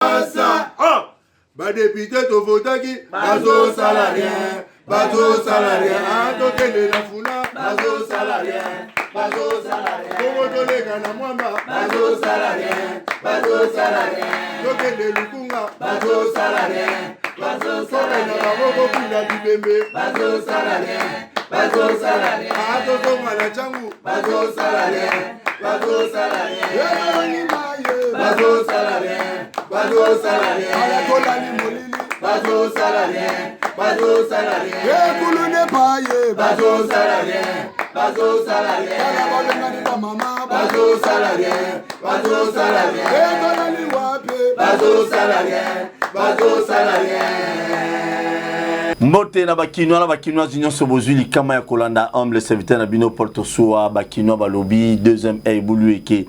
Ba député to votaki bazo salarien tokende na funa bazo salarien Komo tolega na mwamba bazo salarien tokende lukunga bazo salarien na baboko kuna bibembe bazo salarien atozonga na changu bazo salarien Mbote na bakinois union sobozuli kama ya kolanda humble serviteur na bino Paul Tosua bakinois balobi deuxième évolué que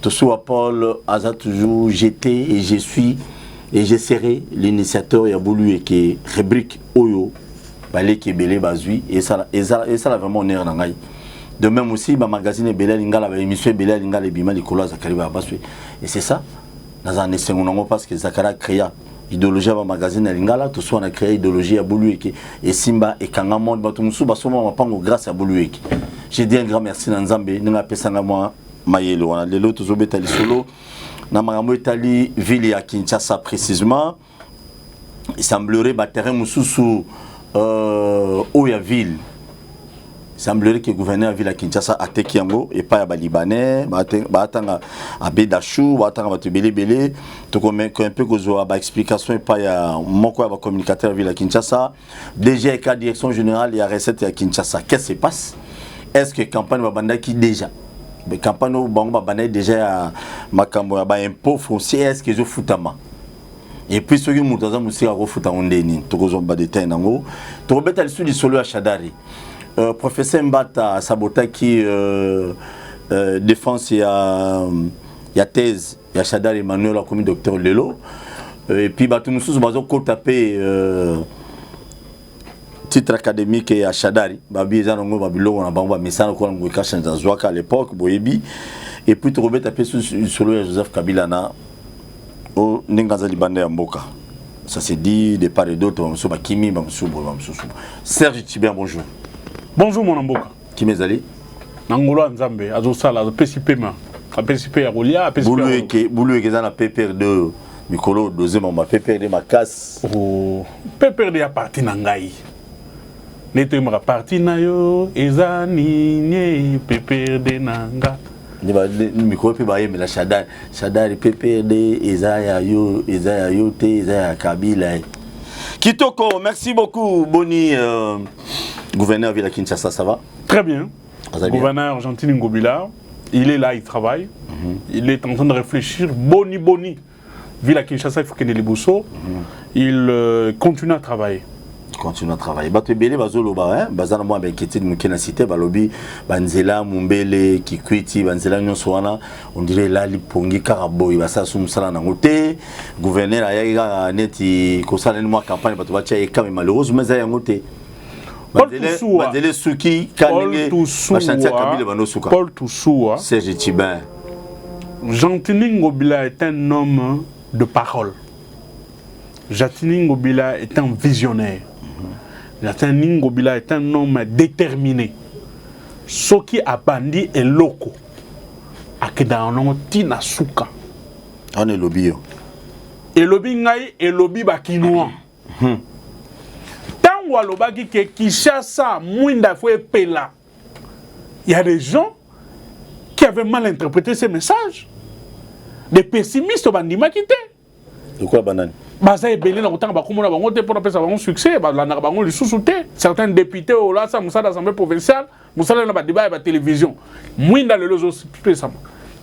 Tosua Paul aza toujours j'étais et je suis et je serai l'initiateur ya bolu que rubrique oyo balé ke belé bazui et ça vraiment honneur na ngai. De même aussi ba magazine belé lingala ba émission belé lingala bima likolo Zakari ba baswe et c'est ça dans un essengongo parce que Zakara créa idéologie ba magazine lingala to soit na créé idéologie ya bolu et Simba et Kanga monde ba to musu ba soma mapango grâce à bolu. Je dis un grand merci na Nzambe ninga pesanga moi mayelo wana lelo to zobeta lisolo na makambo etali ville ya Kinshasa précisément il semblerait ba terrain mususu oya ville il semblerait que le gouverneur de la ville de Kinshasa a été kiango et pas à Libanais, batanga à Bédachou, batanga à Belé, tout comme un peu que explication et pas à mon communicateur de la ville de Kinshasa. Déjà avec la direction générale et la recette à Kinshasa. Qu'est-ce qui se passe? Est-ce que la campagne va banda qui déjà? La campagne va banda déjà ma campagne va impôt foncier est-ce que je foutama? Et puis ceux qui m'ont dit que je foutama ondeni, tout comme on détail nango. Tu rebelles sur le solo à Chadari. Professeur Mbata Sabota qui défense il y a thèse il y a Chadar Emmanuel comme docteur Lelo et puis bah tout nous sous bazo ko taper titre académique à Chadari bah bien ngo ba biloko na bango ba message ko ngo ka changer zwaka à l'époque boyebi et puis tu rebet taper sur Joseph Kabila na au ningaza libanda ya mboka ça c'est dit de part et d'autre ba mso ba kimi ba mso Serge Tibien bonjour. Bonjour mon amboka. Qui m'est allé? Nangolo Nzambe, azosala, PCP-ma. PCP ya Rolia, PCP. Boulou que dans la PPR2, Mikolo deuxième ma PPR ma casse. Oh, PPR ya parti nangai. Neto ma parti na yo, ezani nye PPR nanga. Ni ba Mikolo pe ba mais la Chadar PPR ezaya yo te ezaya Kabila. Kitoko, merci beaucoup Boni gouverneur Villa Kinshasa, ça va? Très bien. Gouverneur Argentine Ngobila, il est là, il travaille. Il est en train de réfléchir. Boni. Villa Kinshasa, il faut qu'il ait les bousseaux. Il continue à travailler. Continue à travailler. Bato belé bazolo ba hein, bazana moi ben kiti mukena cité balobi banzela mumbele kikwiti banzela nyonso wana on dirait là lipongi karaboy basa sumsala na ngote gouverneur ayaga neti ko sala ni moi campagne bato bacha eka mais malheureusement za yangote Bandele Souki, Kanenge, Machantia Kabila Banosuka. Paul Toussoua. Serge Tibin. Jantini Ngobila est un homme de parole. Jantini Ngobila est un visionnaire. Jantini Ngobila est un homme déterminé. Ce qui a bandi est loco. Akeda on tina suka. On est lobby. Et lobby ngai et lobby bakinois. Walobaki ke Kinshasa Mwinda foi pela. Il y a des gens qui avaient mal interprété ces messages. Des pessimistes au bandima quitté. De quoi banane? Baza ebele na kotanga bakomona bango te pour apesa bango succès, ba na bango li sous-souté. Certains députés au là ça musa d'assemblée provinciale, musa na ba débat et ba télévision. Mwinda le lozo spécialement.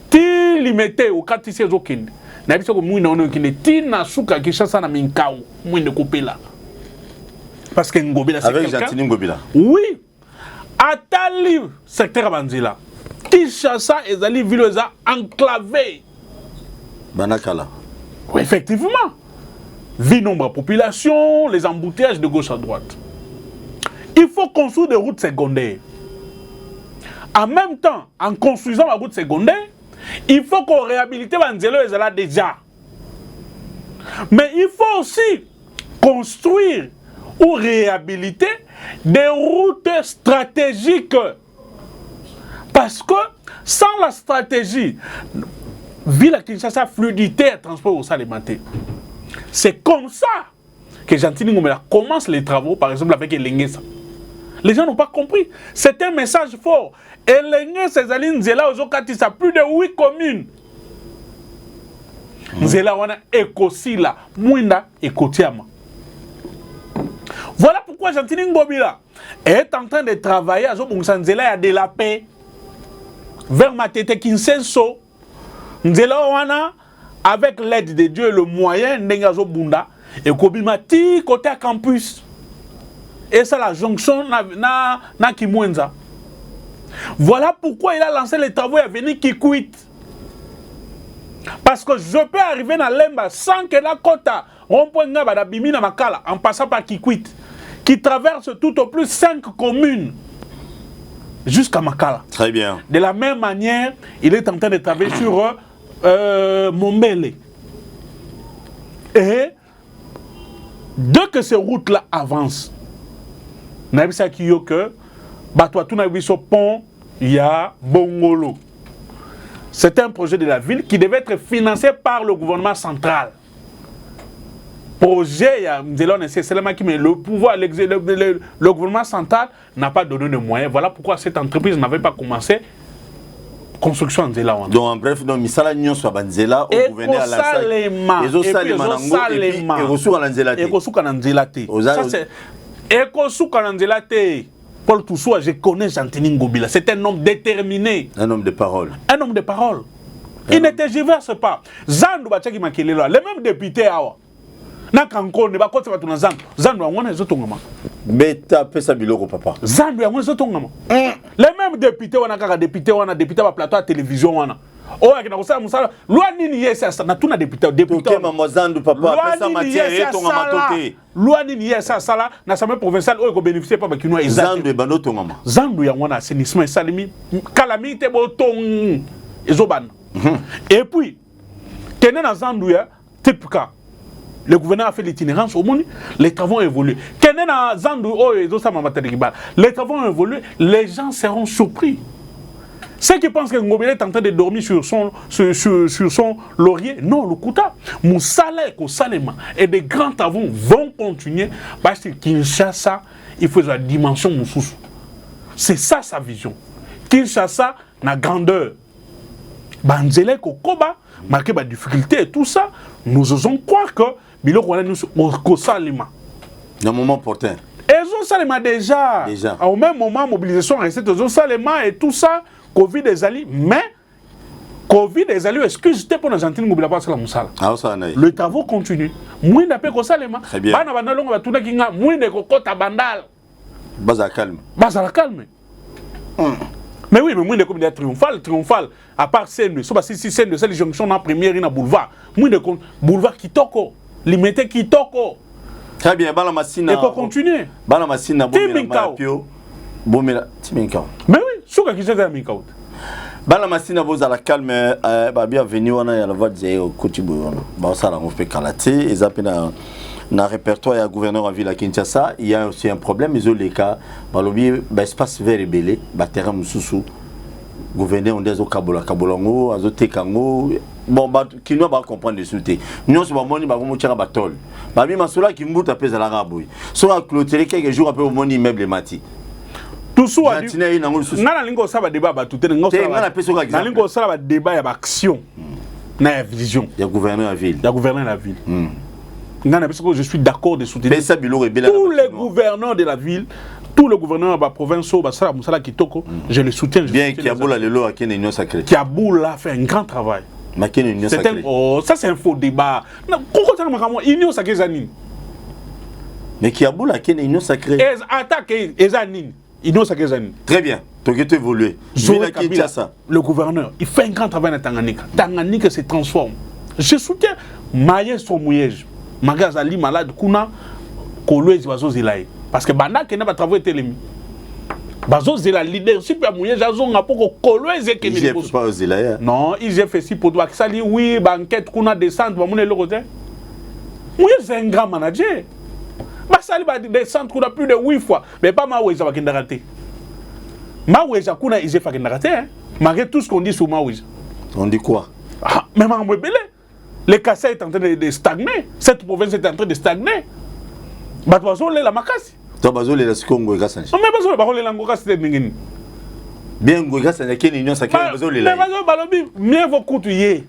Ti limité au katisi zokende. Na biso ko Mwinda ono kinde ti na suka Kinshasa na minkao, Mwinda kopela. Parce que Ngobila c'est avec Jantini Ngobila. Oui. Atali secteur Banzila. Kinshasa ezali ville enclavé. Banakala. Oui, effectivement. Vu nombre de population, les embouteillages de gauche à droite. Il faut construire des routes secondaires. En même temps, en construisant la route secondaire, il faut qu'on réhabilite Banzelo ezala déjà. Mais il faut aussi construire ou réhabiliter des routes stratégiques. Parce que sans la stratégie, ville à Kinshasa, fluidité et transport au Salématé. C'est comme ça que Gentini Ngomela commence les travaux, par exemple avec Elengesa. Les gens n'ont pas compris. C'est un message fort. Elengesa, Zali Nzela, Ozokatisa, plus de 8 communes. Nzela wana Ekosila, Mwinda, Ekotiama. Voilà pourquoi Gentini Ngomela est en train de travailler à Zobungsanzela et de la paix vers Matete Kinsenso. Nzela wana, avec l'aide de Dieu, le moyen, Nengazo Bunda, et Kobimati côté campus. Et ça, la jonction na Kimwenza. Voilà pourquoi il a lancé les travaux à venir Kikwit. Parce que je peux arriver dans Lemba sans que la côte en passant par Kikwit, qui traverse tout au plus 5 communes jusqu'à Makala. Très bien. De la même manière, il est en train de travailler sur Mombele. Et dès que ces routes-là avancent, c'est un projet de la ville qui devait être financé par le gouvernement central. Projet, mais le pouvoir, le gouvernement central n'a pas donné de moyens. Voilà pourquoi cette entreprise n'avait pas commencé. Construction en Nzela. Donc en bref, donc misala nyon soit banzela au gouvernement à la salle. Et zo salema nango et puis et reçu à Nzela. Et reçu à Nzela té. Ça c'est et reçu à Nzela té. Paul Toussoua, je connais Gentini Ngobila. C'est un homme déterminé. Un homme de parole. Un homme de parole. Il ne tergiverse pas. Zandu Bachaki Makelelo, les mêmes députés awa. Na kanko ne ba kote ba tuna Zandu. Zandu angona ezotongama. Beta pesa biloko papa. Zandu angona ezotongama. Les mêmes députés wana kaka député ba plateau à télévision wana. Oh akina kosala musala loi nini yesa na tuna député OK maman Zandu papa pesa matière et tongama toté. Loi nini yesa sala na assemblée provinciale o ko bénéficier pas ba kinwa exact. Zandu bando tongama. Zandu ya wana assainissement salimi calamité botong ezobana. Et puis tenez na Zandu ya typica. Le gouverneur a fait l'itinérance au monde, les travaux ont évolué. Les travaux ont évolué, les gens seront surpris. Ceux qui pensent que Ngobele est en train de dormir sur son laurier, non, le Kouta, Moussala et Kosalema, et des grands travaux vont continuer parce que Kinshasa, il faut la dimension Moussous. C'est ça sa vision. Kinshasa, la grandeur. Banzele Kokoba, marqué par difficulté et tout ça, nous osons croire que Biloko nous Kosalema. Dans le moment opportun. Et Salema déjà. Au même moment, mobilisation recette aux Salema et tout ça, Covid des alliés, mais Covid des alliés, excusez pour l'Argentine, n'oubliez pas ça. Le travaux continue. Moins d'appel que Salema. Très bien. Bana bandalong va tourner kinga, moins de kokota bandal. Baza calme. Baza calme. Mais oui, mais moins de comédie triomphale, à part scène, si scène de cette jonction en première, in boulevard. Moins de boulevard Kitoko, limité Kitoko. Très bien, Bala Massina. Et pour continuer. Bala Massina, Bomela, Timinkao. Mais oui, souka qui s'est mis out. Bala Massina, vous à la calme, bienvenue, on a la voix de Kotibu, Bassala, on fait Kalate, et Zapena. Dans le répertoire, il y a un gouverneur en ville à Kinshasa, il y a aussi un problème, ils ont les cas, l'espace vert est belé, le terrain Moussoussou, gouverneur, on dit Kabola, Kabolango, Azote Kango, bon, qui ne va pas comprendre les soutés. Nous, on va dire que nous batol. Babi Masoula qui m'a tapé à la rabouille. Soit clôturé quelques jours après au monde immeuble mati. Tout ça, n'a lingo ça va débat tout est n'a lingo ça va débat y a action, n'a vision. Il y a gouverneur la ville. Il y a gouverneur la ville. Je suis d'accord de soutenir tous les gouverneurs de la ville, tous les gouverneurs de la province, je les soutiens. Bien Kiaboula Lelo a une union sacrée. Kiaboula fait un grand travail. Ça c'est un faux débat. Union sacrée. Mais Kiaboula a une union sacrée. Attaque Ezanine. Union sacrée. Très bien. Donc tu évolué. Le gouverneur, il fait un grand travail dans Tanganyika. Tanganyika se transforme. Je soutiens Maïs Somouège. Magazali malade kuna kolwezi bazo zelaye parce que banda kena ba travail telemi bazo zela leadership ya moye jazo ngapoko kolwezi keni il pas zelaye non il j'ai fait si pour toi que ça dit oui banquette kuna descendre ba mune lokote Moi, c'est un grand manager. Basali va descendre qu'on a plus de 8 fois. Mais pas Maweza va kenda raté. Maweza kuna isé fa kenda raté. Malgré tout ce qu'on dit sur Maweza. On dit quoi? Ah, même en Mouébélé. Le Kassai est en train de stagner. Cette province est en train de stagner. Batouazo la makasi. Toi, Bazo, les Congo et Gassanji. Mais Bazo, le Barole Langoka, c'est des bien, Gassanji, quelle union ça crée Bazo, les là. Mais Bazo, Balobi, mieux vaut coutouiller.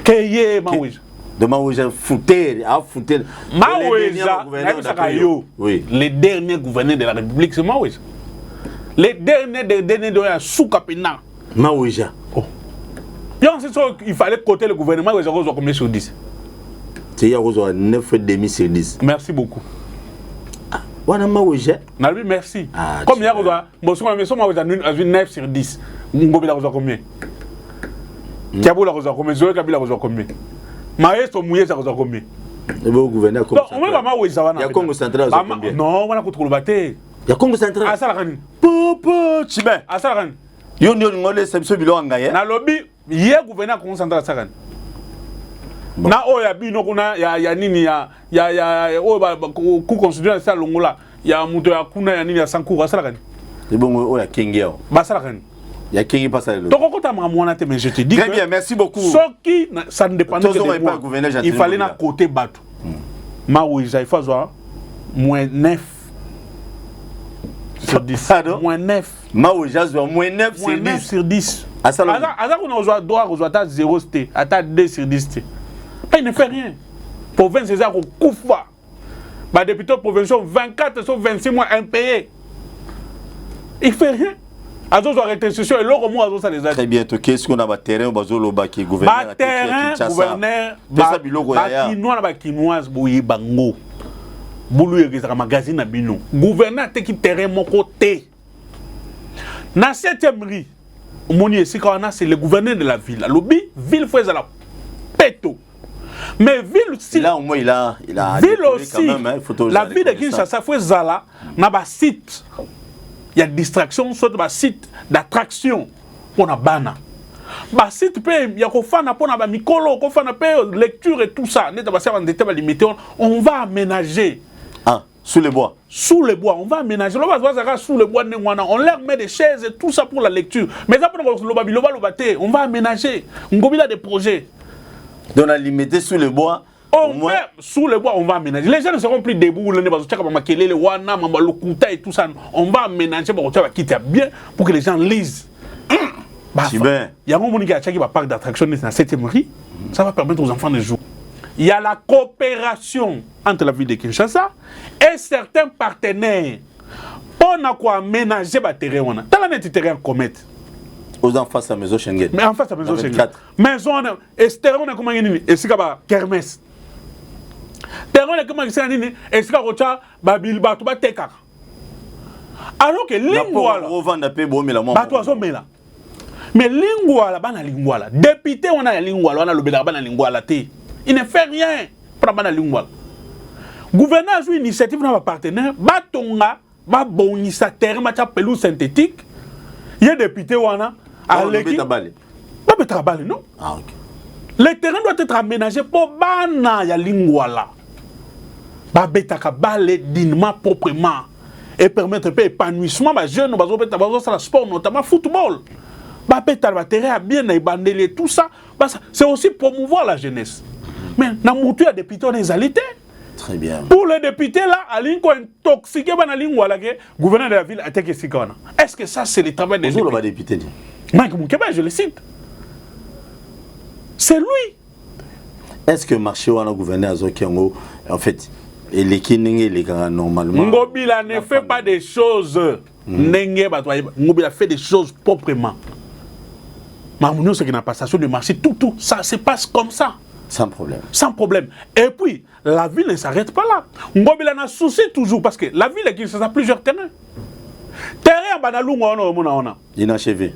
Que Maweza. De Maweza, fouter, à fouter. Maweza, oui. Les derniers gouverneurs de la République, c'est Maweza. Les derniers de la Soukapina. Maweza. Oh. Il fallait côté le gouvernement, ils ont combien sur 10? C'est 9,5 sur 10. Merci beaucoup. Wana Maweza. Merci. Ah, comme il y a 9 sur 10. Ngobila reçoit combien? Kabila reçoit combien? Zoé Kabila reçoit combien? Maestro Mouye ça reçoit combien? Le gouverneur comme ça. On va Maweza wana. Il y a Congo central combien? Non, on a contre le baté. Il y a Congo central. Ah ça la gani. Popo, Chibé. Ah ça la gani. Yon ngole sebso bilo ngaya. Na lobby, hier gouverneur Congo central ça gani. Na oya bino kuna ya nini ya o ba ku constitution ça longola ya muto ya kuna ya nini ya sankura ça la gani. C'est bon oya kengeo. Ba ça la gani. Ya kengi pas ça le. Donc quand tu m'as te mais je te dis très bien, merci beaucoup. Ce qui ça ne dépend pas de moi. Il fallait na côté bateau. Maweza il faut voir -9 sur 10. -9. Maweza -9 sur 10. Sur 10. Asa qu'on a droit à 0 st, à 2 sur 10 st. Il ne fait rien. Province c'est ça qu'on koufa. Bah député provincial 24 sur 26 mois impayés. Il fait rien. Azo arrêté session et l'autre mois ça les a. Très bien, qu'est-ce qu'on a ba terrain bazo loba qui gouverneur gouverneur ba kinois ba kinoise boyi bango. Boulou yezaka magazine na bino. Gouverneur te ki terrain mon côté. Na 7e rue, moni esikana c'est le gouverneur de la ville. Lobi ville faut la peto. Mais ville aussi là au moins il a ville aussi quand même, hein, la ville de Kinshasa faut zala na ba site. Il y a distraction sur le site d'attraction pour la bana. Le site il y a pour la micro, lecture et tout ça. On va aménager. Ah, sous les bois. Sous les bois, on va aménager. Sous les bois, on leur met des chaises et tout ça pour la lecture. Mais après, on va aménager. On a des projets. Donc on a limité sous les bois. Sous les bois, on va aménager. Les gens ne seront plus debout. Et tout ça. On va aménager pour bien pour que les gens lisent. Il y a un moment qui a un parc d'attraction dans cette 7e rue. Ça va permettre aux enfants de jouer. Il y a la coopération entre la ville de Kinshasa et certains partenaires. On a aménager le terrain. Dans la terrain commet. Aux en face à maison Schengen. Mais en face à maison Schengen. Maison, Esther, on a comment il y a c'est kermesse. Terrain est comment il et c'est rocha babil batu bateka. Alors que lingua là. Mais lingua là bana lingua là. Député on a lingua là, on a le bela bana lingua là té. Il ne fait rien pour bana lingua. Gouverneur a une initiative dans partenaire batonga ba bonisa terrain matcha pelouse synthétique. Il y a député wana à l'équipe. Pas betabale non. Ah OK. Le terrain doit être aménagé pour bana ya lingua là. Ba betaka balé dignement proprement et permettre un épanouissement ba jeune bazo ça sport notamment football. Ba betala ba terrain bien ébandelé tout ça, c'est aussi promouvoir la jeunesse. Mais na mutu ya député on est très bien. Pour les députés là, alinko intoxiqué bana lingua là que gouverneur de la ville a été sikana. Est-ce que ça c'est le travail des députés? Mike Moukeba, je le cite. C'est lui. Est-ce que marché ou un gouverneur Azokiango en fait et les kiningi les gars normalement Ngobila ne fait pas des choses Ngobila fait des choses proprement. Mamounou c'est qu'il n'a pas passation de marché tout ça se passe comme ça. Sans problème. Sans problème. Et puis la ville ne s'arrête pas là. Ngobila n'a souci toujours parce que la ville qui a plusieurs terrains. Terrain banalunga on inachevé.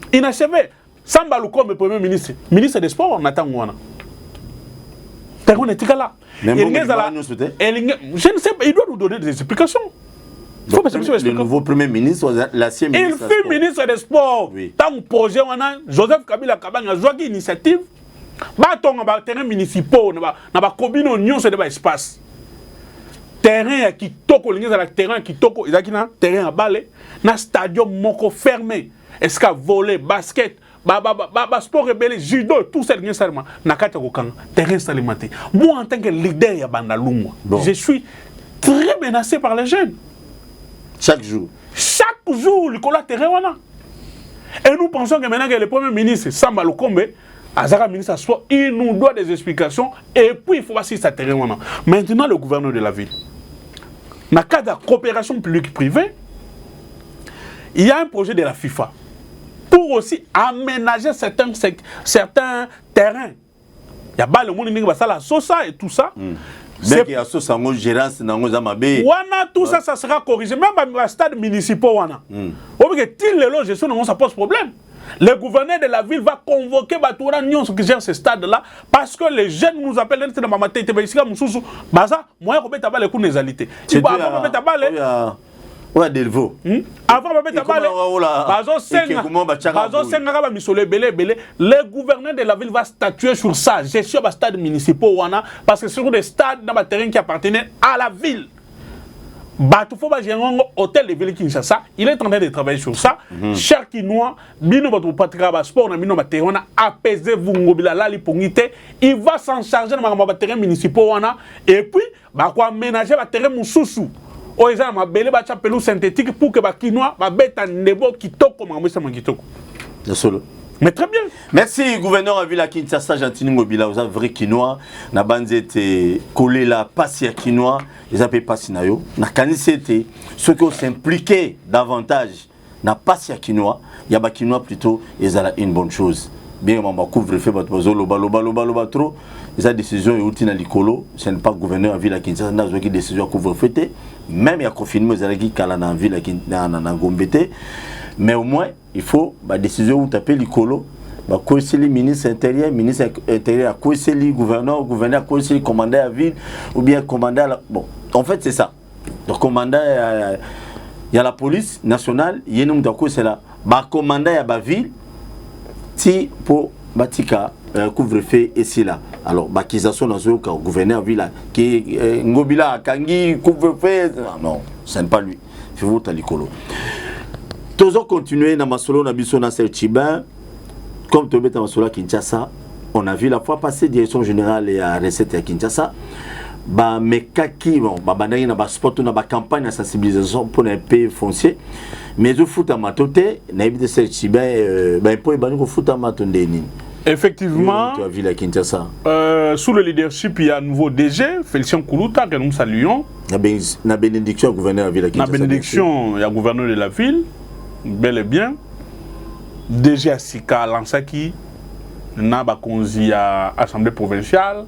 Samba Lukombe premier ministre des sports on attend on terrain est là. Je ne sais pas, il doit nous donner des explications. Donc, le nouveau premier ministre, l'ancien ministre. Il fut ministre des Sports. Oui. Tant que projet, Joseph Kabila Kabanga a joué une initiative batonga ba terrain municipaux na ba commune union c'est de ba espace terrain ya kitoko lingi za la terrain kitoko ezaki na terrain à balé na stadium moko fermé est-ce qu'a volé basket ba sport rebelle judo tout ça lingi seulement na kata ko kanga terrain salimate moi en tant que leader ya bandalumwa je suis très menacé par les jeunes chaque jour le cola terrain wana. Et nous pensons que maintenant que le premier ministre Samba Lukombe Azara ministre soit il nous doit des explications et puis il faut voir si ça terrain wana. Maintenant le gouverneur de la ville dans le cadre de la coopération publique-privée il y a un projet de la FIFA pour aussi aménager certains terrains. Il y a pas le monde qui va ça la sosa et tout ça. C'est qu'il y a une gérance dans nos amabés. Wana tout ça sera corrigé même dans les stades municipaux wana. Parce que til les gestion ça pose problème. Le gouverneur de la ville va convoquer Batoura Nyon qui gère ce stade là parce que les jeunes nous appellent dans ma matin ici comme sous baza moyen ko beta ba les coups nésalité. Tu vas avant beta ba les ouais Delvaux. Avant beta ba les bazo senga ba misole belé le gouverneur de la ville va statuer sur ça gestion ba stade municipaux wana parce que sur des stades dans ba terrain qui appartenaient à la ville. Batufo ba gérer un hôtel de ville Kinshasa, il est en train de travailler sur ça. Cher Kinois, bino votre patrika ba sport na bino ba terrain na apaiser vous ngobila la lipongité, il va s'en charger na ba terrain municipaux wana et puis ba ko aménager ba terrain mususu. O eza ma belé ba chapelou synthétique pour que ba Kinois ba beta ndebo kitoko mangwesa mangitoko. Solo. Mais très bien. Merci, gouverneur à Villa Kinshasa, Gentini Mobila, vous avez vrai Kinois, na bande était collé la passe à Kinois, ils appellent pas Sinayo, na canicité, ceux qui s'impliquaient davantage, na passe à Kinois, il y a pas Kinois plutôt, ils ont une bonne chose. Bien, on va couvrir fait votre loba trop, ils ont décision et outil na l'icolo, ce n'est pas gouverneur à Villa Kinshasa, n'a pas décision à couvrir fêté, même il y a confinement, ils ont dit qu'à la Villa Kinshasa, na Gombete. Mais au moins, il faut la décision où taper l'icolo, quoi c'est le ministre intérieur à quoi c'est le gouverneur à quoi c'est le commandant à ville, ou bien commandant à la... Bon, en fait c'est ça. Le commandant, il y a la police nationale, il y a un nombre de c'est là. Le commandant à la ville, si pour Batika, couvre-feu ici là. Alors, l'accusation dans ce cas, le gouverneur à ville, qui est Ngobila, Kangi, couvre-feu, non, ce n'est pas lui. Il faut voter l'icolo. Tous continuer dans ma solo, dans Chibin, comme tu es solo à Kinshasa, on a vu la fois passée direction générale et à recette à Kinshasa. Bah mais kaki bon bah bandai na ba sport na ba campagne de sensibilisation pour les pays fonciers. Mais je fout à ma toté, na évité cette Chibin bah pour bani ko fout à ma tondeni. Effectivement, tu as vu la Kinshasa. Sous le leadership, il y a un nouveau DG, Félicien Koulouta, que nous saluons. Na bénédiction gouverneur de la Kinshasa. Na bénédiction, il y a gouverneur de la ville. Bel et bien, déjà Sika Lansaki, Naba Konzi à l'Assemblée provinciale,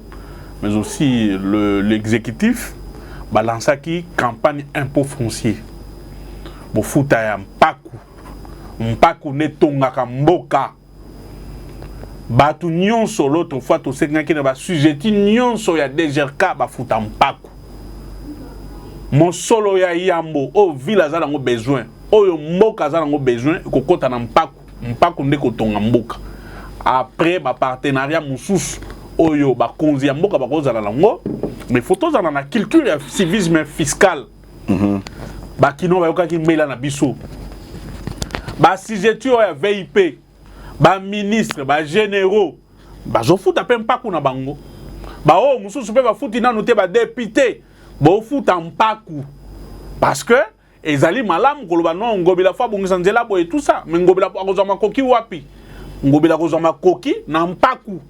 mais aussi l'exécutif, Lansaki, campagne impôt foncier. Bon, Fouta Mpaku Netonga Kamboka. Batu nyonso l'autre fois, tout ce qui est sujet, nyonso ya DGRK, Fouta Mpaku. Mon solo ya Yambo, oh, ville a besoin. Oyo mboka za nango besoin kokota na mpaku ndeko tonga mboka après ba partenariat mususu oyo ba konzi ya mboka ba kozala nango mais photos za na culture ya civisme fiscal ba kino ba yokaki mbela na biso ba sigeture ya VIP ba ministre ba généraux ba zo futa pe mpaku na bango ba o mususu pe ba futi nanu te ba député bo futa mpaku parce que ezali malamu koloba non ngobila fa bongisa nzela boye tout ça mais ngobila akozwa makoki wapi ngobila akozwa makoki na mpaku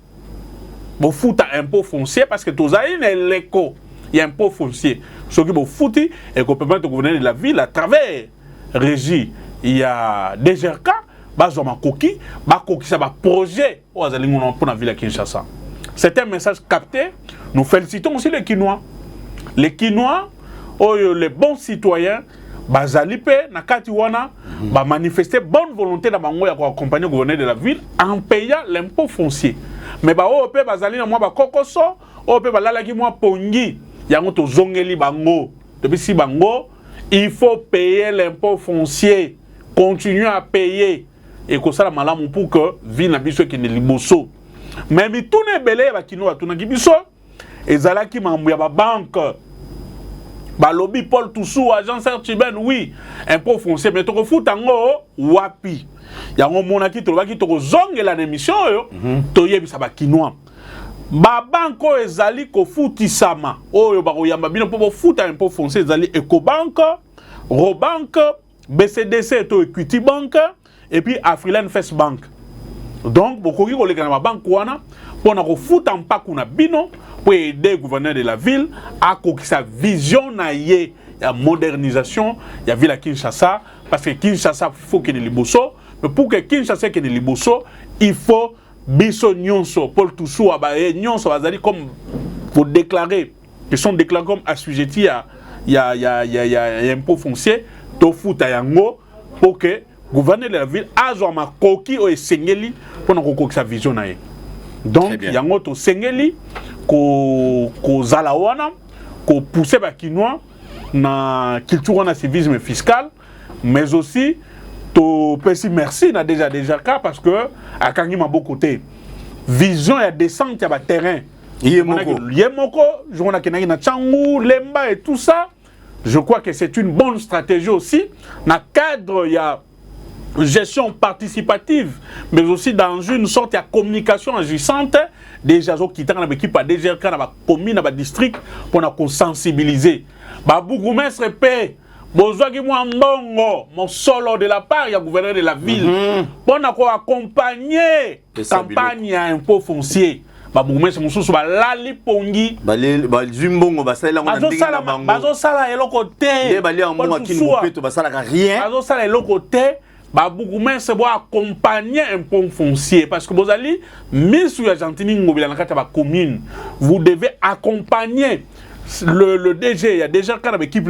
bo futa impôt foncier parce que tozali na leko ya impôt foncier soki bo futi et qu'on permettre au gouverneur de la ville à travers régie il y a DGRK bazwa makoki bakokisa ba projet o azali ngona pour la ville à Kinshasa. C'est un message capté. Nous félicitons aussi les Kinois les bons citoyens bazali pe na kati wana ba manifester bonne volonté na bango ya ko accompagner le gouverneur de la ville en payant l'impôt foncier mais ba o pe bazali na moi ba kokoso o pe balalaki moi pongi yango to zongeli bango depuis si bango il faut payer l'impôt foncier continuer à payer et que ça la malamu pour que ville na biso ki ne liboso mais mituna ebele bakino batunaki biso ezalaki mambo ya babanke balobi Paul Toussou agent Sertiben oui impôt foncier mais tokofuta ngo wapi yango monaki tolobaki tokozongela na émission oyo toyebisa bakinois babanko ezali kofutisama oyo bakoyamba bino mpo bofuta impôt foncier ezali Ecobank, Robank, BCDC to Equity Bank et puis Afriland First Bank. Donc bokoki koleka na babank wana pona kofuta mpaku na bino pour aider le gouverneur de la ville à sa vision na ye ya modernisation ya ville à Kinshasa parce que Kinshasa faut que les liboso mais pour que Kinshasa que les liboso il faut biso nyonso Paul Toussou abaye nyonso bazali comme pour déclarer qu'ils sont déclarés comme assujettis à impôt foncier to futa yango pour que gouverneur de la ville azwa makoki o esengeli pona kokokisa sa vision na ye. Donc yango to sengeli ko zala wana ko pousser bakinois na culture na civisme fiscal mais aussi to pesi merci na déjà cas parce que akangi mabo côté vision ya descente ya ba terrain yemoko jona kenaki na Tchangu Lemba et tout ça je crois que c'est une bonne stratégie aussi na cadre ya gestion participative, mais aussi dans une sorte de communication agissante, déjà qui dans l'équipe à DGRK dans la commune, dans le district, pour nous sensibiliser. Bourgmestre paix, besoin que moi mbongo, mon solo de la part, il y a gouverneur de la ville, pour nous accompagner campagne à impôt foncier. Bourgmestre mususu balali pongi, zimbongo basala ngona ndinga bango. Bazosala eloko te. Bali en mbongo akini mopeto basala rien. Bazosala eloko te. Bourgmestre doit accompagner un pont foncier parce que vous allez, mais sur l'Argentine, commune, vous devez accompagner le DG. Il y a déjà quand l'équipe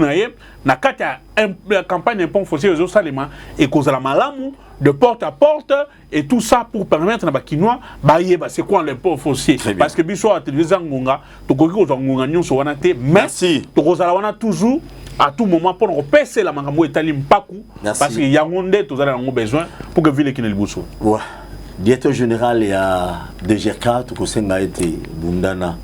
n'a qu'à la campagne un pont foncier aux Salima et cause la malamu de porte à porte et tout ça pour permettre à Bakinois c'est quoi le pont foncier parce que biso a télévision ngonga to koki ko ngonga nyonso wana te merci to kozala wana toujours à tout moment pour repasser la mangambo etali mpaku parce que yangonde tous allons besoin pour que ville qui ne liboso. Ouais. Directeur général ya DGRK to kosenga été bundana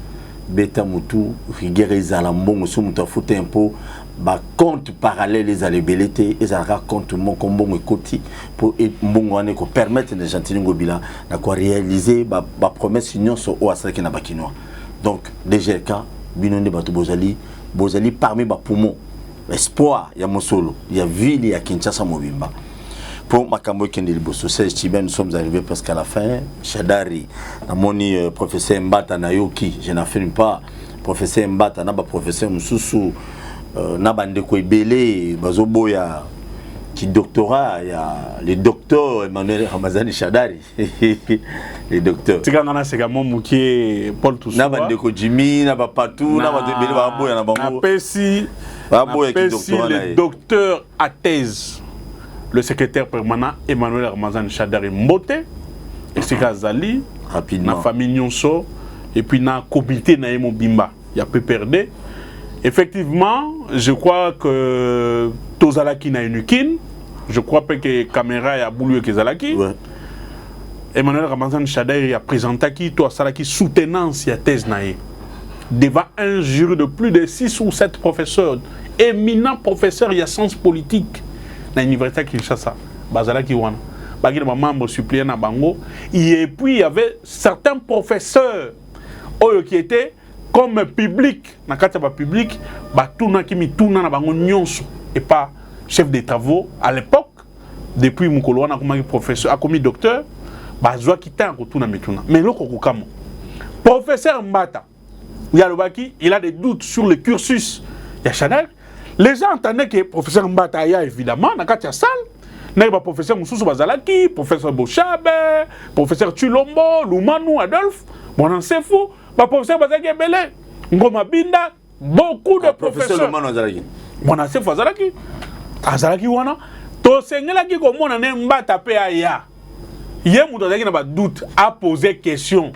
beta mutu rigereza la mbongo so mutu afuta impôt ba compte parallèle les alébelete et ça compte mon combo ekoti pour mbongo wane ko permettre les gens ngobila na ko réaliser ba promesse union so o asaki na bakinois. Donc DGRK binonde bato bozali parmi ba poumon espoir ya Mosolo, il y a ville, il y a Kinshasa Mobimba. Pour Makambo Kendeli Bosso, nous sommes arrivés presque à la fin. Chadari, Namoni, professeur Mbata Nayoki, je n'affirme pas. Professeur Mbata, Naba professeur Moussoussou, Nabandeko Ebele, Bazoboya, qui doctorat, il y a le docteur Emmanuel Ramazani Chadari. Les docteurs. C'est quand on a ce gars Mouké, Paul Toussou. Nabandeko Jimmy, Nabapatou, Nabandeko Baboya, Nabambo. Le docteur à thèse, le secrétaire permanent Emmanuel Ramazan Chadari Mbote, et c'est Kazali, rapidement, la famille Nyonso, et puis dans le comité Naïmo Bimba, il y a PPRD. Effectivement, je crois que Tozalaki n'a une kin, je crois pas que Caméra a voulu que Zalaki. Emmanuel Ramazan Chadari a présenté qui, toi, Salaki soutenance à thèse Naï. Devant un jury de plus de 6 ou 7 professeurs, éminents professeurs, il y a sens politique dans l'université Kinshasa, Bazalaki Wana, Bagui membre suppléant à Bango, et puis il y avait certains professeurs qui étaient comme public, dans le cadre public, Batuna Kimi Tuna na Bango Nyonso, et pas chef des travaux à l'époque, depuis Moukolo, on a comme professeur, a commis docteur, Bazoa qui t'a un Metuna. Mais l'autre, professeur Mbata, il a des doutes sur le cursus. Il y a Chanel. Les gens entendaient que le professeur Mbataya, évidemment, dans la salle, il y a le professeur Moussoussou Bazalaki, professeur Bochabe, professeur Chulombo, Lumanu, Adolphe, Bonansefou, le professeur Bazalaki Belé, Ngoma Binda, beaucoup de professeurs. Professeur Lumanu Azalaki. Bonansefou Bazalaki. Azalaki Wana. To Sengelaki comme on a Mbata Paya. Il y a un doute à poser question.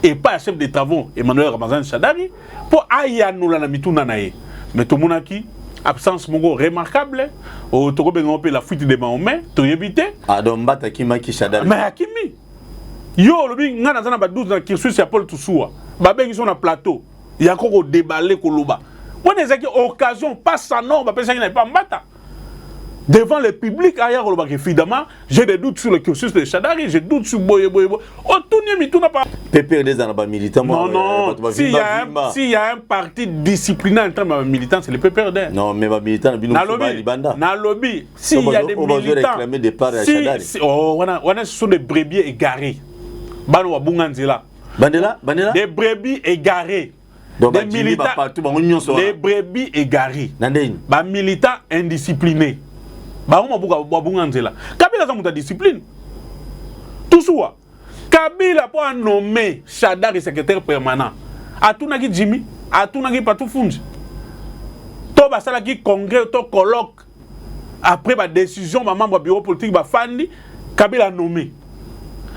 Et pas chef de travaux Emmanuel Ramazan Chadari pour aya nous la mituna nae mais tout monde qui absence mongo remarquable au toko bengo la fuite de Mahomet to yebité Adomba takima ki Chadari mais akimi Yo, lobi, nga na zana ba 12 na cursus ya Paul Toussoua. Ba bengi son na plateau. Ya koko déballer koloba. On est qui occasion pas ça non, ba penser qu'il n'est pas mbata. Devant le public ailleurs koloba évidemment, j'ai des doutes sur le cursus de Shadari, j'ai des doutes sur Boye. Oh tout n'y tout n'a pas. PPRD dans ba militant. Non, s'il y a un parti disciplinaire en termes de militants, c'est le PPRD. Non, mais ba militant bino ba libanda. Na lobby, s'il y a des militants. On a ce sont des brebis égarés. Bano Bunganzela. Bandela. Des brebis égarés. Donc, des militants. Des brebis égarés. Des militants indisciplinés. Bunganzela. Kabila ça muta discipline. Tout ça. Kabila pour nommer Shadari secrétaire permanent. Atunaki Jimmy, atunaki Patou Fungi. To basala ki congrès to colloque. Après ma décision, ma membre bureau politique ba fandi, Kabila nommé.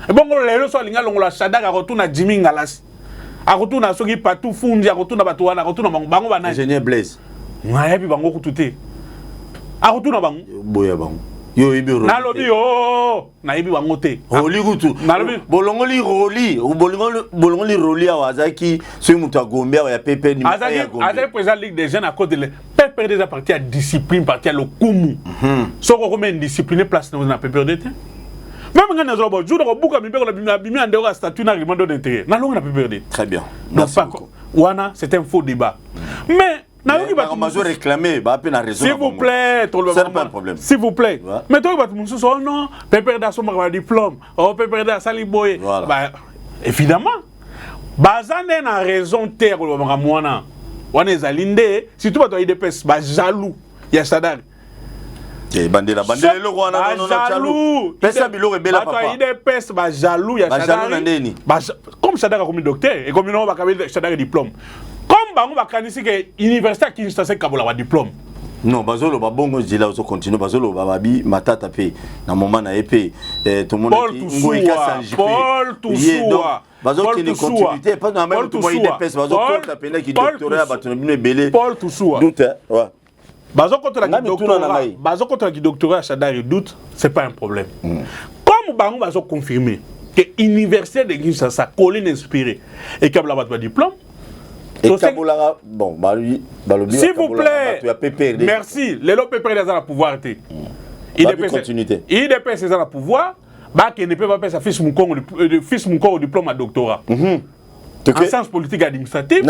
Et bon, les gens linga longola Shadari retourne Jimmy Ngalas. A retourne soki Patou Fungi, a retourne Batouana, a retourne bango banana. Ingénieur Blaise. Ouais, puis bango kututé. A retourne bango. Boya bango. Yo ibiro. Na lobi yo, na ibi bango te. Roli kutu. Na lobi bolongoli roli, bolongoli roli awazaki, ce muta gombe ya PP ni ya gombe. Azaki président Ligue des jeunes à cause de le PP déjà parti à discipline, parti à le kumu. Soko comme indiscipliné place dans na PPRD. Même quand nous avons joué dans le bouc, nous avons un statut d'agrément d'intérêt. Nous avons un PPRD. Très bien. Merci beaucoup. Ouana, c'est un faux débat. Mais, réclamer, s'il vous plaît, c'est pas un problème. S'il vous plaît. Mais toi, oh non, PPRD a son diplôme, oh PPRD a saliboye. Évidemment. Bazane a raison terre le Ramouana. On est alindé, si tu vas dans IDPS, jaloux, il y a Shadari. Bandela le roi non jaloux pesa biloko bela papa il est pesa ba jaloux ya Shadari comme Shadari a commis docteur et comme non ba kabeli Shadari diplôme comme bango ba kanisi que université Kinshasa kabola ba diplôme non bazolo ba bongo jila ozo continue bazolo ba babi matata pe na moment na epé tout le monde qui ngoika sanjipe Paul Toussoua bazo qui ne continuité pas dans même tout moyen de pesa bazo compte pena qui doctorat ba tunu belé Paul Toussoua doute ouais. Bazo contre la doctorat Shadari doute, c'est pas un problème. Comme Bango bazo confirmer que l'université de Kinshasa colline inspirée et qu'il y a un diplôme. Bon, s'il vous plaît, merci. Les lots PPRD ont le pouvoir. IDPS ont le pouvoir. Qui ne peut pas faire sa fils mon au diplôme à doctorat. En sciences politiques et administratives.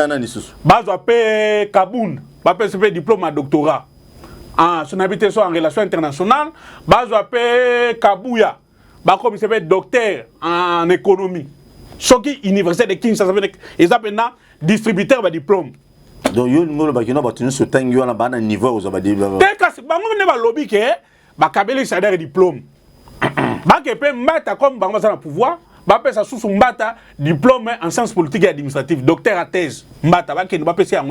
Bazo appelle Kaboun. Bazo appelle diplôme à doctorat. En son habitation en relations internationales, Bazo appelle Kabouya, comme il s'appelle docteur en économie. Ce qui est université de Kinshasa, ils appellent distributeur de diplôme. Donc, il y a un niveau où vous avez dit. Il y a un lobby qui est Kabeli Shadari diplôme. Il y a un comme Bango pouvoir. Bapé ça sous son bata diplôme en sciences politiques et administratives, docteur à thèse. Mbata, qui ne va pas faire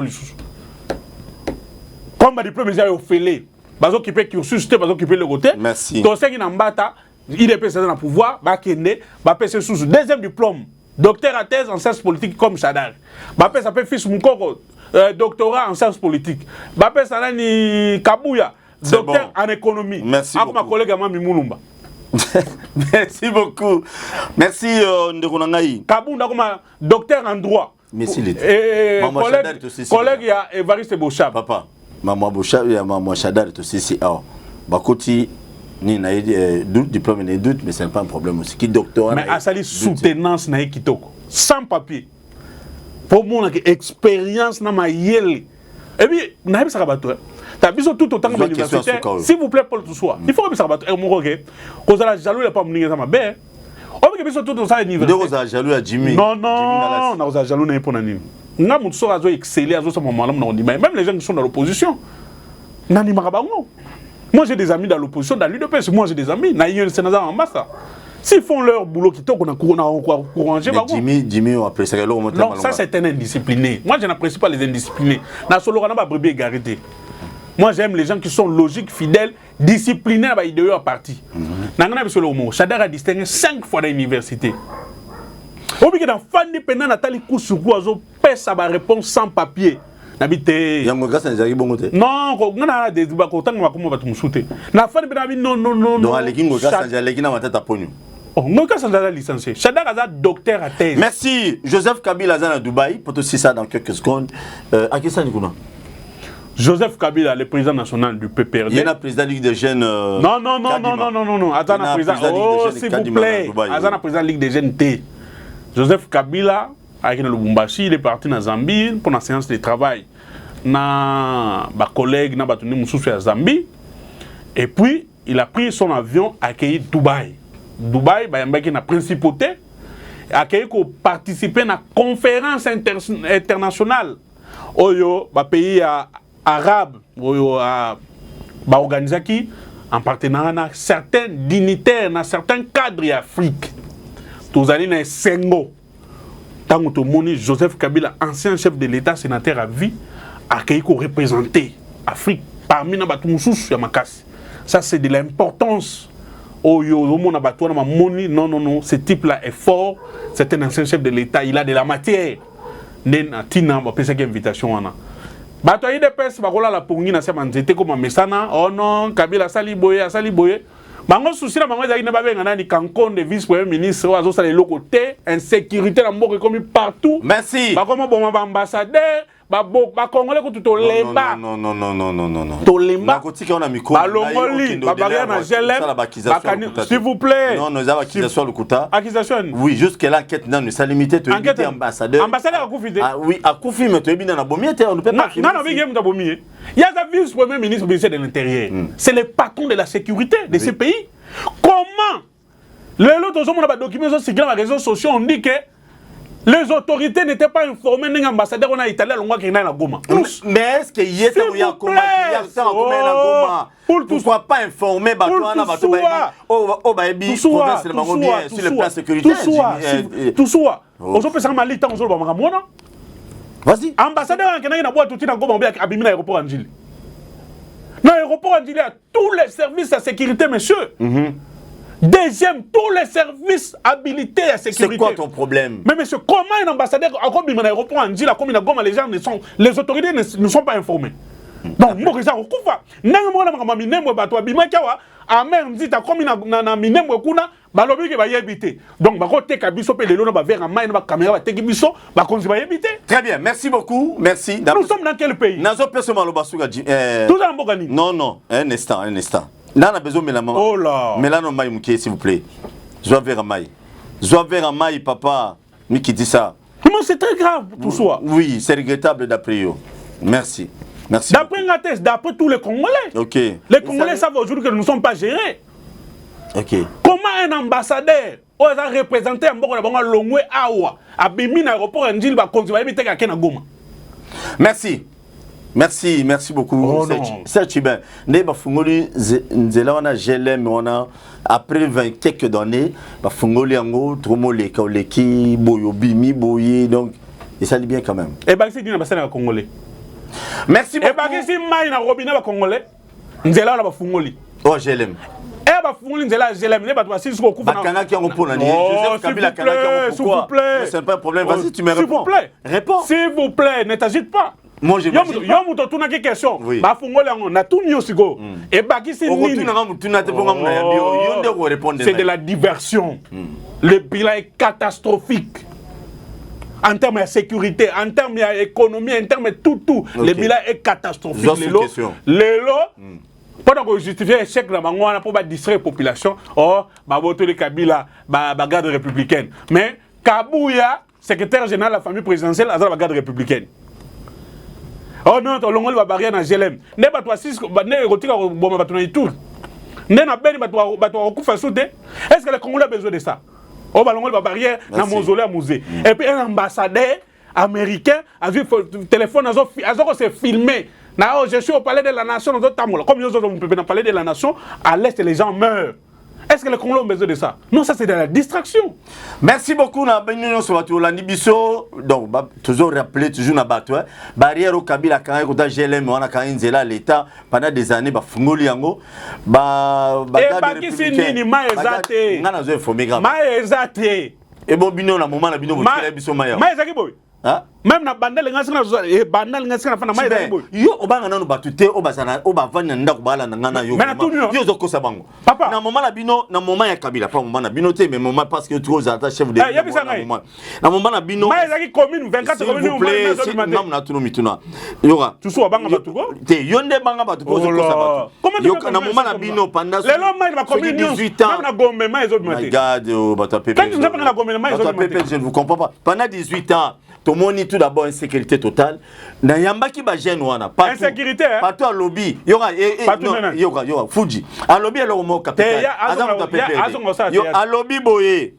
comme diplôme ils ont fait bazo qui peut cursus bazo qui peut le côté merci donc c'est qui n'embata il est passé dans le pouvoir ba kende ba passer sous deuxième diplôme docteur à thèse en sciences politiques comme Shadari ba ça peut fils Mukoko doctorat en sciences politiques ba ça ni Kabouya docteur en économie merci beaucoup ma collègue Mami Mulumba merci beaucoup merci Ndekonangai Kabunda comme docteur en droit merci collègue il y a Évariste Bochab papa Maman Bochab et Maman Shadari tout ceci Bakoti ni na doute diplôme ni doute mais c'est pas un problème aussi qui doctorat mais asali soutenance na kitoko sans papier pour mon expérience na mayele et puis na bisa kabato ta biso tout autant que l'université s'il vous plaît Paul Toussoua il faut bisa kabato mon rogue kozala jaloux ya pas mninga sama be o bi biso tout ça université kozala jaloux ya Jimmy non na kozala jaloux na pona nini nga mutu so azo exceller azo sama malamu na ondima même les gens qui sont dans l'opposition nani makabango. Moi j'ai des amis dans l'opposition dans l'UDPS moi j'ai des amis na yel sénateur en massa s'ils font leur boulot qui toque on a encourager Jimmy on apprécie ça non ça c'est un indiscipliné moi je n'apprécie pas les indisciplinés na solo kana ba brebis égarité moi j'aime les gens qui sont logiques fidèles disciplinés ba idéaux à parti nangana biso le mot Shadari a distingué 5 fois dans l'université. Obi dans fandi pendant Nathalie Koussoukou azo pesa ba réponse sans papier. Nabité. Yango grâce à Zari Bongote. Non, on a des débats autant que moi comment va te souter. Na fandi pendant non. Donc Alekingo grâce à Alekina matata ponyo. Oh, moi, quand ça a licencié, Shadak a docteur à thèse. Merci. Joseph Kabila à Dubaï. Pour aussi ça dans quelques secondes. À qui ça, Nicolas? Joseph Kabila, le président national du PPRD. Il y a un président de la Ligue des Jeunes. Non. Attends, président. Oh, s'il vous plaît. Attends, président de la Ligue des Jeunes T. Joseph Kabila, avec le Lubumbashi, il est parti en Zambie pour la séance de travail. Na ba collègue na batuni mususu à Zambie. Et puis, il a pris son avion accueilli Dubaï. Dubaï, bah, il y a une principauté, accueilli pour participer à la conférence internationale. Oyo, bah, pays arabe, oyo, bah, organisé qui, en partenariat avec certains dignitaires, dans certains cadres d'Afrique. Tous allez dans Sengo. Tant que tout Joseph Kabila, ancien chef de l'État, sénateur à vie, accueilli pour représenter l'Afrique parmi les Batumusus et Makassi. Ça, c'est de l'importance. Oh, non, ce type-là est fort. C'est un ancien chef de l'État. Il a de la matière. Tina, on peut faire une invitation. Bato yi de pes bakola la pongi na sema nzete comme mesana. Oh non, Kabila sali boye. Bango souci na bango ezaki na babenga nani Kankonde vice premier ministre ozo sala le côté insécurité na mboka comme partout. Merci. Bakoma bon ambassadeur. Ba Congolais ko to lemba. Non. To lemba. On a micro. Balongoli, babaria na gelem. S'il vous plaît. Non, nous avons accusation le Kouta. Accusation. Oui, jusque l'enquête non, ça limité to ambassadeur. Ambassadeur a confidé. Ah oui, a confirmé mais tu bien na bomiete, on ne peut pas. Non, bien na bomié. Il y a un vice-premier ministre de l'Intérieur. C'est le patron de la sécurité de ce pays. Comment les autres hommes ont documenté sur les réseaux sociaux, on dit que les autorités n'étaient pas informées d'un ambassadeur en Italie à Longwa qui est dans la Goma. Mais est-ce qu'il y a un Goma? Pourquoi pas informer sur le plan sécuritaire? Tout soit. Aujourd'hui, c'est un malitant, on se le vas-y. Ambassadeur qui est dans la tout dans Goma, à Bimina aéroport Angili. Dans l'aéroport Angili, il y a tous les services de sécurité, monsieur. Deuxième, tous les services habilités à sécurité. C'est quoi ton problème? Mais monsieur, comment un ambassadeur, comme il y a un aéroport en Gila, comme il y a Goma, les autorités ne sont pas informées. Donc, moi, je suis pas. Nangamona minemwe bato abima kawa amer nzita comme na minemwe kuna balobi ke ba yebité. Donc ba kote ka biso pe lelo na ba verre main na ba caméra ba teki biso ba konzi ba yebité. Très bien, merci beaucoup. Merci. Nous sommes dans quel pays? Nazo personnellement lo basuga Tout en Bogani. Non, un instant. Là on a besoin de la maman. Oh là. Mais là non maï mouké s'il vous plaît. Zoa verre maï papa. Mi qui dit ça. Comment c'est très grave tout ça? Oui, c'est regrettable d'après eux. Merci. D'après Ngates, d'après tous les Congolais. Ok. Les Congolais savent aujourd'hui que nous ne sommes pas gérés. Ok. Comment un ambassadeur osa représenté un bon Longwe Awa a bimi na aéroport Ndjil ba konzi ba yebite ka kena Goma. Merci beaucoup. C'est Chibin. Neba fungoli nzela wana gelem wana après 20 quelques années ba fungoli yango tromo le kaoleki boyo bimi boye donc et ça dit bien quand même. Et ba c'est dit na basana Congolais. Merci beaucoup. Et ba si mai na robinet ba Congolais. Nzela wana ba fungoli. Oh gelem. Eh ba fungoli nzela gelem ne ba to asisi ko kufa na. Bakanga ki yango pona ni. Joseph Kabila Kananga ki yango pourquoi? S'il vous plaît. C'est pas un problème. Vas-y, tu me réponds. S'il vous plaît. Réponds. S'il vous plaît, ne t'agite pas. Moi je Yo muto tuna ki question. Ba fungoli yango na tout nyo sigo. Et ba ki si nini. C'est de la diversion. Le bilan est catastrophique. En termes de sécurité, en termes d'économie, en termes de tout. Okay. Le bilan est catastrophique. Lélo, pendant que justifier l'échec de la pour distraire la population, bah voter les Kabila, bah garde républicaine. Mais Kabouya, secrétaire général de la famille présidentielle, a la garde républicaine. Oh non, tu as l'ongole va barrière dans GLM. Ne pas toi 6, ne retire bon bah tu tout. Ne na ben bah toi recouvre sauter. Est-ce que les Congolais ont besoin de ça? Oh, ballon la barrière dans mon mausolée à musée. Et puis un ambassadeur américain a vu le téléphone, a s'est filmé. Je suis au palais de la nation, comme nous sommes au palais de la nation, à l'est les gens meurent. Est-ce que les Congolais ont besoin de ça? Non, ça c'est de la distraction. Merci beaucoup. Donc, toujours rappeler, toujours na bateau. Barrière au Kabila, quand on a GLM, on a quand même l'État pendant des années, Fungoli Yango. Et bon, bino na moment la bino vous tirez biso maya. Maya zaki boy. Même na bandel ngasina et bandel ngasina fana mai da boy. Yo obanga nanu batute obazana obavanya ndako bala ngana yo. Yo zoko sabango. Papa. Na moment la bino na moment ya Kabila pas moment na bino te mais moment parce que tu as chef de moment. Na moment na bino. Mai zaki commune 24 commune ou mai nam na tuno mituna. Yora. Tu so banga batuko? Te yonde banga batu pose ko sabatu. Yo na moment na bino pendant. Les hommes mai ba commune 18 ans. Même na Gombe mai zo maté. Regarde bata pepe. Quand tu sais pas na Gombe mai zo maté. Je ne vous comprends pas. Pendant 18 ans tout moni tout d'abord insécurité totale na yamba ki ba jeune wana pas insécurité hein partout à lobby yora yora Fuji à lobby alors mo capital azam ta pepe yo à lobby boye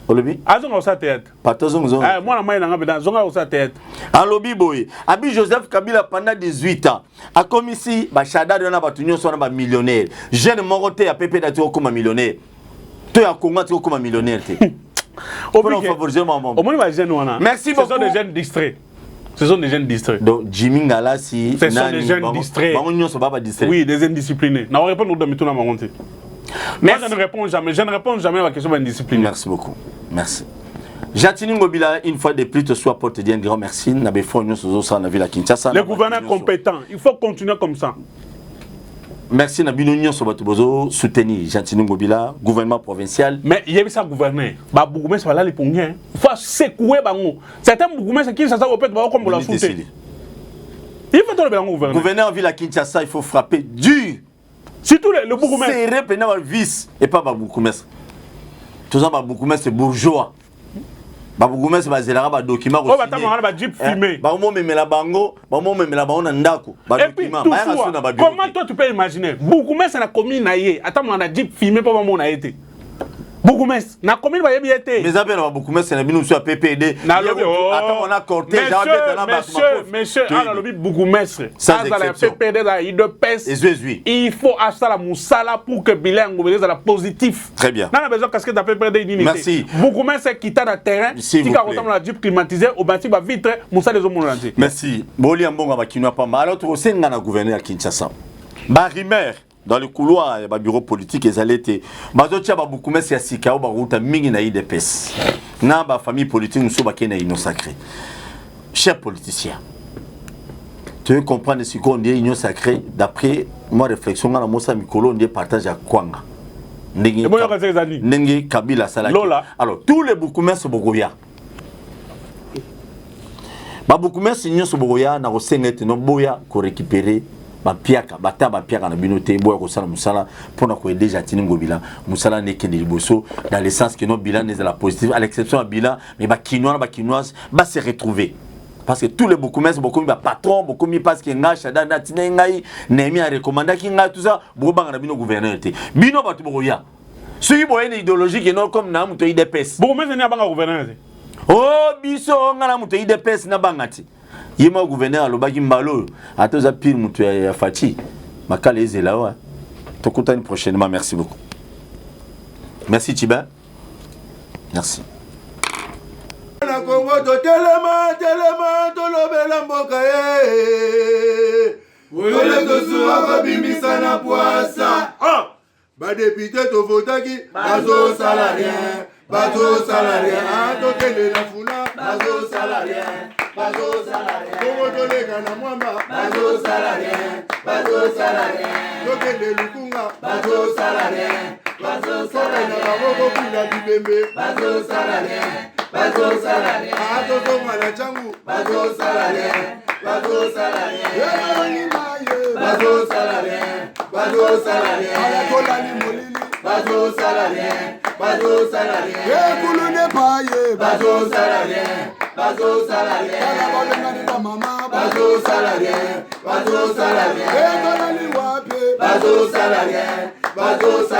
lobby azonga sa tête partout zongo moi na mai na ngaba zonga sa tête à lobby boye abi Joseph Kabila pendant 18 ans a comme ici ba chada na ba tunyo so na ba millionnaire jeune moroté à pepe datu comme millionnaire to ya konga tu comme millionnaire te. Merci beaucoup. Ce sont des jeunes distraits. Ce sont des jeunes distraits. Donc Jimmy Ngala si ce sont des jeunes distraits. Oui, des indisciplinés. Moi je ne réponds jamais à la question d'indiscipline. Merci beaucoup. Merci. Jatini Ngobila, une fois de plus, te soit pour te dire un grand merci. Les gouverneurs compétents, il faut continuer comme ça. Merci Nabino Nyon Sobatobozo, soutenir Jatini Ngobila, gouvernement provincial. Mais il y a ça gouverner. Bah Bougoumé ça va là les pongés. Il faut secouer bango. Certains Bougoumé c'est qui ça au peut comme la soutenir. Il faut tout le gouvernement. Gouverneur ville à Kinshasa, il faut frapper dur. Surtout le Bougoumé. C'est reprenant le vice et pas Bougoumé. Tout ça Bougoumé c'est bourgeois. Babougoumé c'est bazélara ba document aussi. Oh ba tamo ba jeep filmé. Ba mo memela bango, ba mo memela bango na ndako, ba document. Comment toi tu peux imaginer? Bougoumé c'est na commune na yé. Attends na jeep filmé pas ba mo na été. Bougoumé na commune ba yebi été. Mais appelle ba Bougoumé c'est na binu sur PPD. Attends on a cortège na ba monsieur ala lobi Bougoumé. Ça la PPD da IDPS. Il faut acheter la moussala pour que bilan ngobele za la positif. Très bien. Na besoin casquette da PPD d'unité. Merci. Bougoumé c'est quitter le terrain, qui ka autant la jeep climatisé au bâti ba vitre moussala les hommes lancer. Merci. Boli ambonga ba kinwa pas mal. Alors tu osenga na gouverneur à Kinshasa. Ba Rimer dans le couloir ya ba bureau politique ezalete bazotia ba Bougoumé c'est sika ba ruta mingi na IDPS. Na ba famille politique nous ba kena ino sacré. Chers politiciens, tu veux comprendre ce qu'on dit union sacrée d'après moi réflexion na mosa mikolo on dit partage à Kwanga. Nenge Kabila Salaki. Alors tous les Bougoumé sont Bogoya. Ba Bougoumé signon so Bogoya na osengete no boya ko récupérer ba piaka bata ba piaka na binote boya ko sala musala pour na ko aider Jatini Ngobila musala neke de liboso dans le sens que nos bilan est la positive à l'exception de bilan mais ba kinoise ba se retrouver. Parce que tous les Bougoumé beaucoup mi patron beaucoup mi parce que nga shada na tina ngai nemi a recommandé ki nga tout ça bobanga na bino gouverneur te bino batu Bogoya celui boye une idéologie qui non comme na muto IDPS Bougoumé c'est na banga gouverneur te oh biso nga na muto IDPS na bangati yema gouverneur alobaki mbalo atoza pile muto ya Fati makala ezela wa tokutani prochainement. Merci beaucoup. Merci Tibin. Merci. Na Congo to telema to lobela mboka Wole to suwa ko bimisa na poasa. Ba député to votaki bazo salarien. To tele la funa bazo salarien. Congo to lega na mwamba bazo salarien. To tele lukunga bazo salarien. Na baboko pila bibembe bazo salarien. Ato tonga na changu bazo salarien. Ala kola ni molili bazo salarien. Kulu ne paye bazo salarien. Ala bolenga ni ba mama bazo salarien. Kola ni wape bazo salarien.